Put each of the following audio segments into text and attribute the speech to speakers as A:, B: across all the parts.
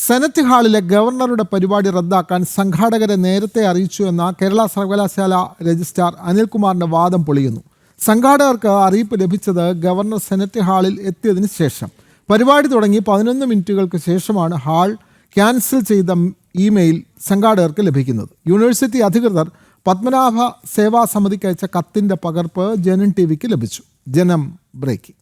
A: Senate ഹാളിലെ ഗവർണറുടെ പരിപാടി റദ്ദാക്കാൻ സംഘാടകരെ നേരത്തെ അറിയിച്ചുവെന്ന കേരള സർവകലാശാല രജിസ്ട്രാർ അനിൽകുമാറിന്റെ വാദം പൊളിയുന്നു. സംഘാടകർക്ക് അറിയിപ്പ് ലഭിച്ചത് ഗവർണർ സെനറ്റ് ഹാളിൽ എത്തിയതിനു ശേഷം. പരിപാടി തുടങ്ങി 11 മിനിറ്റുകൾക്ക് ശേഷമാണ് ഹാൾ ക്യാൻസൽ ചെയ്ത ഇമെയിൽ സംഘാടകർക്ക് ലഭിക്കുന്നത്. യൂണിവേഴ്സിറ്റി അധികൃതർ പത്മനാഭ സേവാ സമിതിക്ക് അയച്ച കത്തിന്റെ പകർപ്പ് ജനം ടിവിക്ക് ലഭിച്ചു. ജനം ബ്രേക്കിംഗ്.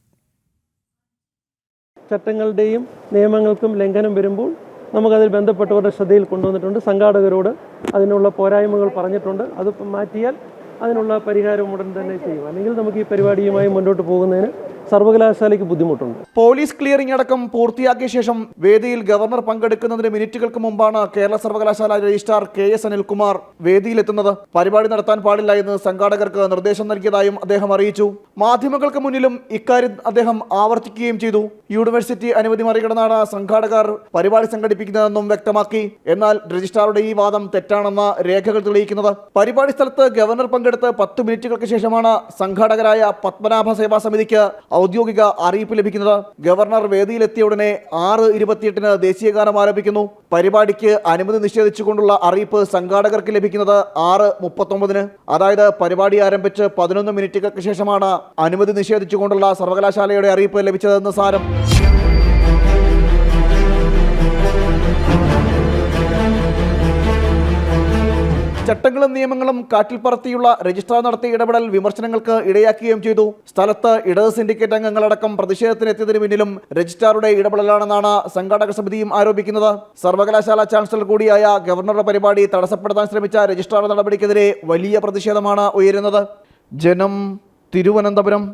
B: ചട്ടങ്ങളുടെയും നിയമങ്ങൾക്കും ലംഘനം വരുമ്പോൾ നമുക്കതിൽ ബന്ധപ്പെട്ടവരുടെ ശ്രദ്ധയിൽ കൊണ്ടുവന്നിട്ടുണ്ട്. സംഘാടകരോട് അതിനുള്ള പോരായ്മകൾ പറഞ്ഞിട്ടുണ്ട്. അത് മാറ്റിയാൽ അതിനുള്ള പരിഹാരം ഉടൻ തന്നെ ചെയ്യും. അല്ലെങ്കിൽ നമുക്ക് ഈ പരിപാടിയുമായി മുന്നോട്ട് പോകുന്നതിന് സർവകലാശാലയ്ക്ക് ബുദ്ധിമുട്ടുണ്ട്.
C: പോലീസ് ക്ലിയറിംഗ് അടക്കം പൂർത്തിയാക്കിയ ശേഷം വേദിയിൽ ഗവർണർ പങ്കെടുക്കുന്നതിന് മിനിറ്റുകൾക്ക് മുമ്പാണ് കേരള സർവകലാശാല രജിസ്ട്രാർ KS അനിൽകുമാർ വേദിയിലെത്തുന്നത്. പരിപാടി നടത്താൻ പാടില്ല എന്ന് സംഘാടകർക്ക് നിർദ്ദേശം നൽകിയതായും അദ്ദേഹം അറിയിച്ചു. മാധ്യമങ്ങൾക്ക് മുന്നിലും ഇക്കാര്യം അദ്ദേഹം ആവർത്തിക്കുകയും ചെയ്തു. യൂണിവേഴ്സിറ്റി അനുമതി മറികടന്നാണ് സംഘാടകർ പരിപാടി സംഘടിപ്പിക്കുന്നതെന്നും വ്യക്തമാക്കി. എന്നാൽ രജിസ്ട്രാറുടെ ഈ വാദം തെറ്റാണെന്ന രേഖകൾ തെളിയിക്കുന്നത് പരിപാടി സ്ഥലത്ത് ഗവർണർ പങ്കെടുത്ത് 10 മിനിറ്റുകൾക്ക് ശേഷമാണ് സംഘാടകരായ പത്മനാഭ സേവാ സമിതിക്ക് ഔദ്യോഗിക അറിയിപ്പ് ലഭിക്കുന്നത്. ഗവർണർ വേദിയിലെത്തിയ ഉടനെ 6:28 ദേശീയഗാനം ആരംഭിക്കുന്നു. പരിപാടിക്ക് അനുമതി നിഷേധിച്ചുകൊണ്ടുള്ള അറിയിപ്പ് സംഘാടകർക്ക് ലഭിക്കുന്നത് 6:39. അതായത് പരിപാടി ആരംഭിച്ച് 11 മിനിറ്റുകൾക്ക് ശേഷമാണ് അനുമതി നിഷേധിച്ചുകൊണ്ടുള്ള സർവകലാശാലയുടെ അറിയിപ്പ് ലഭിച്ചതെന്ന് സാരം. ചട്ടങ്ങളും നിയമങ്ങളും കാറ്റിൽ പറത്തിയുള്ള രജിസ്ട്രാർ നടത്തിയ ഇടപെടൽ വിമർശനങ്ങൾക്ക് ഇടയാക്കുകയും ചെയ്തു. സ്ഥലത്ത് ഇടത് സിൻഡിക്കേറ്റ് അംഗങ്ങളടക്കം പ്രതിഷേധത്തിനെത്തിയതിനു പിന്നിലും രജിസ്ട്രാറുടെ ഇടപെടലാണെന്നാണ് സംഘാടക സമിതിയും ആരോപിക്കുന്നത്. സർവകലാശാല ചാൻസലർ കൂടിയായ ഗവർണറുടെ പരിപാടി തടസ്സപ്പെടുത്താൻ ശ്രമിച്ച രജിസ്ട്രാർ നടപടിക്കെതിരെ വലിയ പ്രതിഷേധമാണ് ഉയരുന്നത്. ജനം, തിരുവനന്തപുരം.